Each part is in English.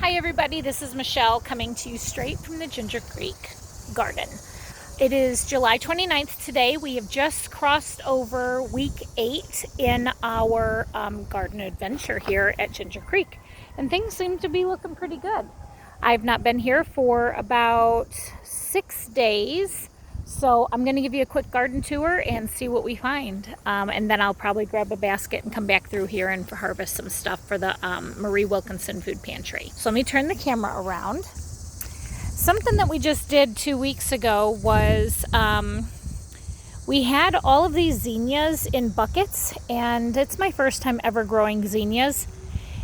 Hi everybody, this is Michelle coming to you straight from the Ginger Creek garden. It is July 29th today. We have just crossed over week 8 in our garden adventure here at Ginger Creek, and things seem to be looking pretty good. I've not been here for about 6 days, so I'm going to give you a quick garden tour and see what we find. And then I'll probably grab a basket and come back through here and harvest some stuff for the Marie Wilkinson Food Pantry. So let me turn the camera around. Something that we just did 2 weeks ago was we had all of these zinnias in buckets, and it's my first time ever growing zinnias.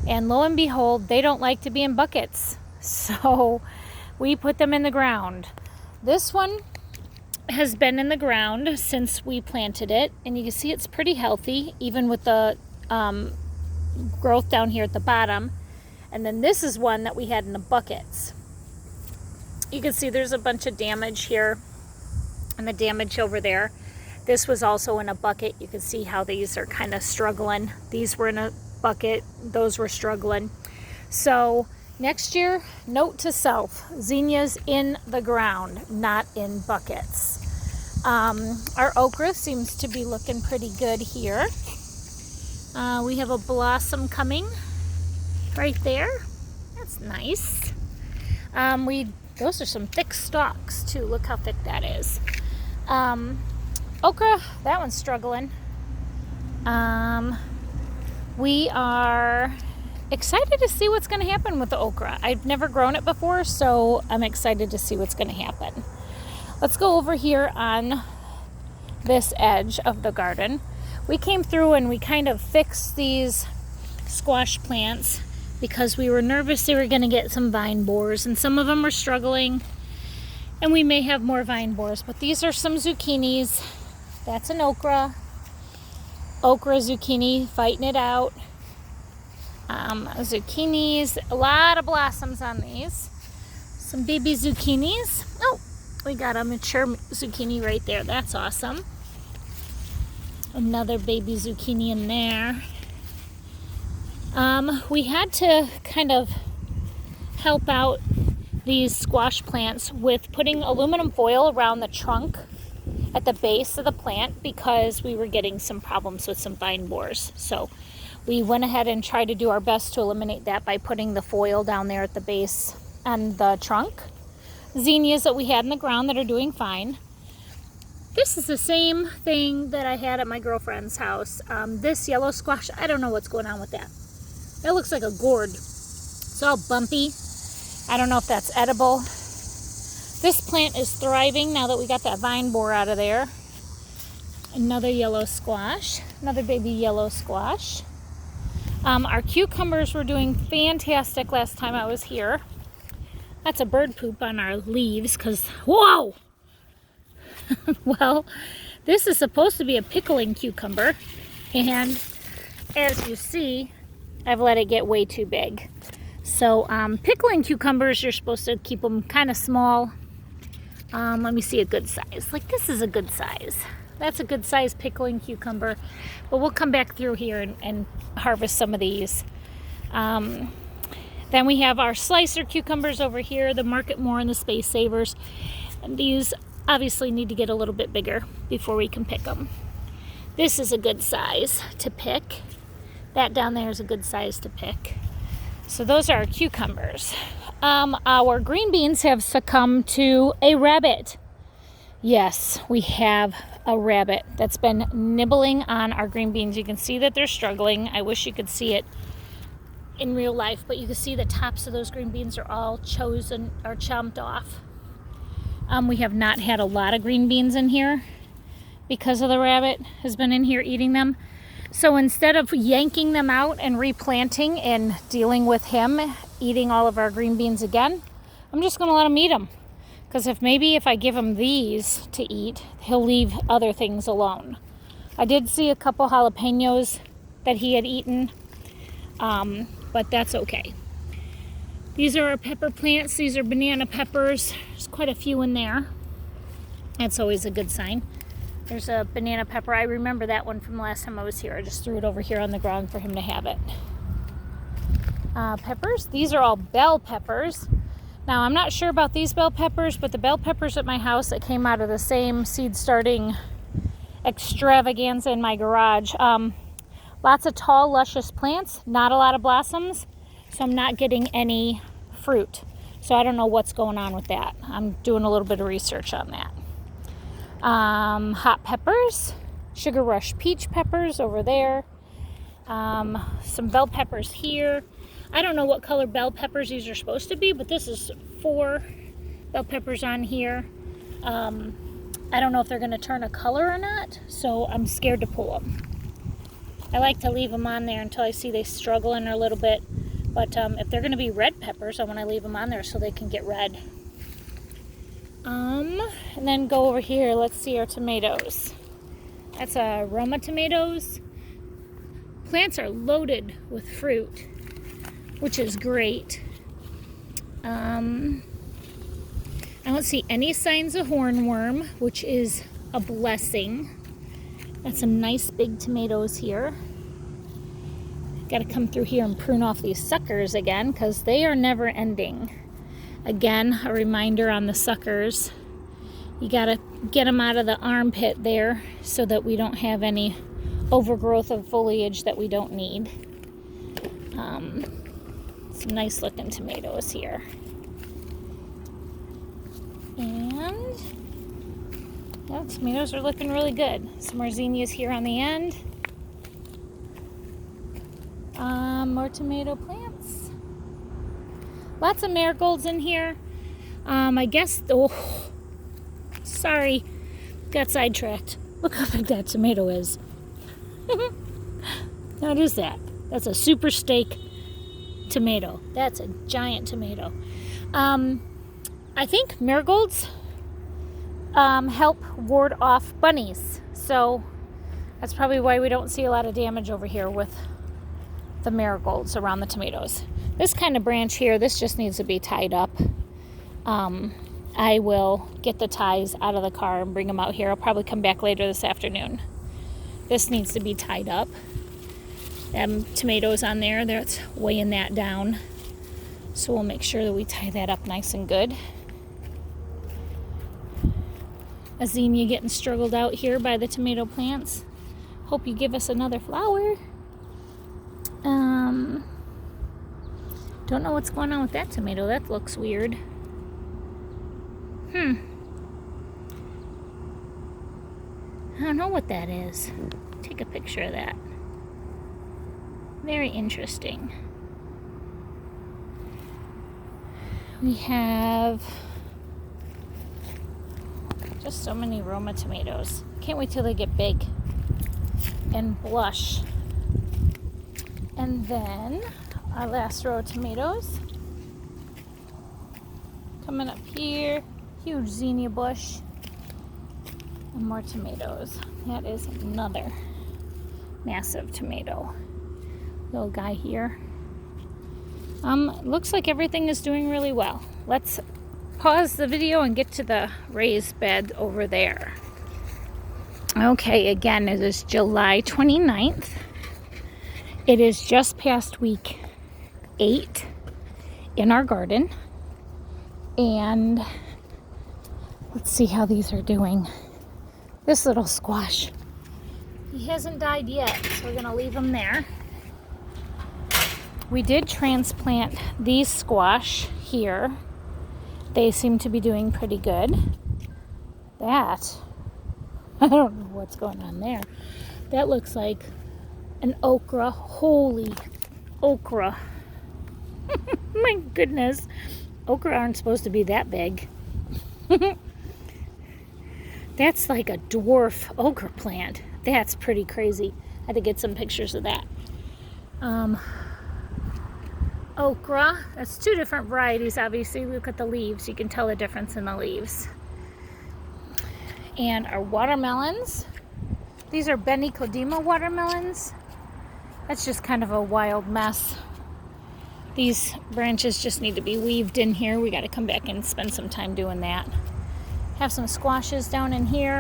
And lo and behold, they don't like to be in buckets. So we put them in the ground. This one has been in the ground since we planted it, and you can see it's pretty healthy even with the growth down here at the bottom. And then this is one that we had in the buckets. You can see there's a bunch of damage here and the damage over there. This was also in a bucket. You can see how these are kind of struggling. These were in a bucket, those were struggling. So next year, note to self, zinnias in the ground, not in buckets. Our okra seems to be looking pretty good here. We have a blossom coming right there. That's nice. Those are some thick stalks too. Look how thick that is. Okra, that one's struggling. We are excited to see what's going to happen with the okra. I've never grown it before, so I'm excited to see what's going to happen. Let's go over here on this edge of the garden. We came through and we kind of fixed these squash plants because we were nervous they were going to get some vine borers, and some of them are struggling, and we may have more vine borers. But these are some zucchinis. That's an okra. Okra, zucchini, fighting it out. Zucchinis, a lot of blossoms on these. Some baby zucchinis. Oh, we got a mature zucchini right there. That's awesome. Another baby zucchini in there. We had to kind of help out these squash plants with putting aluminum foil around the trunk at the base of the plant because we were getting some problems with some vine borers. So we went ahead and tried to do our best to eliminate that by putting the foil down there at the base on the trunk. Zinnias that we had in the ground that are doing fine. This is the same thing that I had at my girlfriend's house. This yellow squash, I don't know what's going on with that. It looks like a gourd. It's all bumpy. I don't know if that's edible. This plant is thriving now that we got that vine borer out of there. Another yellow squash. Another baby yellow squash. Our cucumbers were doing fantastic last time I was here. That's a bird poop on our leaves because, whoa! Well, this is supposed to be a pickling cucumber, and as you see, I've let it get way too big. So pickling cucumbers, you're supposed to keep them kind of small. Let me see a good size. Like this is a good size. That's a good size pickling cucumber, but we'll come back through here and harvest some of these. Then we have our slicer cucumbers over here, the Market More and the Space Savers. And these obviously need to get a little bit bigger before we can pick them. This is a good size to pick. That down there is a good size to pick. So those are our cucumbers. Our green beans have succumbed to a rabbit. Yes, we have a rabbit that's been nibbling on our green beans. You can see that they're struggling. I wish you could see it in real life, but you can see the tops of those green beans are all chosen or chomped off. We have not had a lot of green beans in here because of the rabbit has been in here eating them. So instead of yanking them out and replanting and dealing with him eating all of our green beans again, I'm just going to let him eat them. Because if I give him these to eat, he'll leave other things alone. I did see a couple jalapenos that he had eaten, but that's okay. These are our pepper plants. These are banana peppers. There's quite a few in there. That's always a good sign. There's a banana pepper. I remember that one from the last time I was here. I just threw it over here on the ground for him to have it. peppers. These are all bell peppers. Now, I'm not sure about these bell peppers, but the bell peppers at my house that came out of the same seed starting extravaganza in my garage. Lots of tall, luscious plants, not a lot of blossoms, so I'm not getting any fruit. So I don't know what's going on with that. I'm doing a little bit of research on that. Hot peppers, sugar rush peach peppers over there. Some bell peppers here. I don't know what color bell peppers these are supposed to be, but this is 4 bell peppers on here. I don't know if they're going to turn a color or not, so I'm scared to pull them. I like to leave them on there until I see they struggle in a little bit, but if they're going to be red peppers, I want to leave them on there so they can get red. And then go over here, let's see our tomatoes. That's Roma tomatoes. Plants are loaded with fruit, which is great. I don't see any signs of hornworm, which is a blessing. Got some nice big tomatoes here. Got to come through here and prune off these suckers again because they are never ending. Again, a reminder on the suckers. You got to get them out of the armpit there so that we don't have any overgrowth of foliage that we don't need. Some nice looking tomatoes here. And yeah, tomatoes are looking really good. Some more zinnias here on the end. More tomato plants. Lots of marigolds in here. I guess, oh, sorry, got sidetracked. Look how big that tomato is. Now, what is that? That's a super steak tomato. That's a giant tomato. I think marigolds help ward off bunnies. So that's probably why we don't see a lot of damage over here with the marigolds around the tomatoes. This kind of branch here, this just needs to be tied up. I will get the ties out of the car and bring them out here. I'll probably come back later this afternoon. This needs to be tied up. Tomatoes on there, that's weighing that down. So we'll make sure that we tie that up nice and good. A zinnia getting struggled out here by the tomato plants. Hope you give us another flower. Don't know what's going on with that tomato. That looks weird. I don't know what that is. Take a picture of that. Very interesting. We have just so many Roma tomatoes. Can't wait till they get big and blush. And then our last row of tomatoes. Coming up here, huge zinnia bush. And more tomatoes. That is another massive tomato. Little guy here. Looks like everything is doing really well. Let's pause the video and get to the raised bed over there. Okay, again, it is July 29th. It is just past week 8 in our garden. And let's see how these are doing. This little squash, he hasn't died yet, so we're gonna leave him there. We did transplant these squash here. They seem to be doing pretty good. That, I don't know what's going on there. That looks like an okra. Holy okra. My goodness. Okra aren't supposed to be that big. That's like a dwarf okra plant. That's pretty crazy. I had to get some pictures of that. Okra, that's 2 different varieties, obviously. Look at the leaves. You can tell the difference in the leaves. And our watermelons. These are Beni Kodima watermelons. That's just kind of a wild mess. These branches just need to be weaved in here. We got to come back and spend some time doing that. Have some squashes down in here.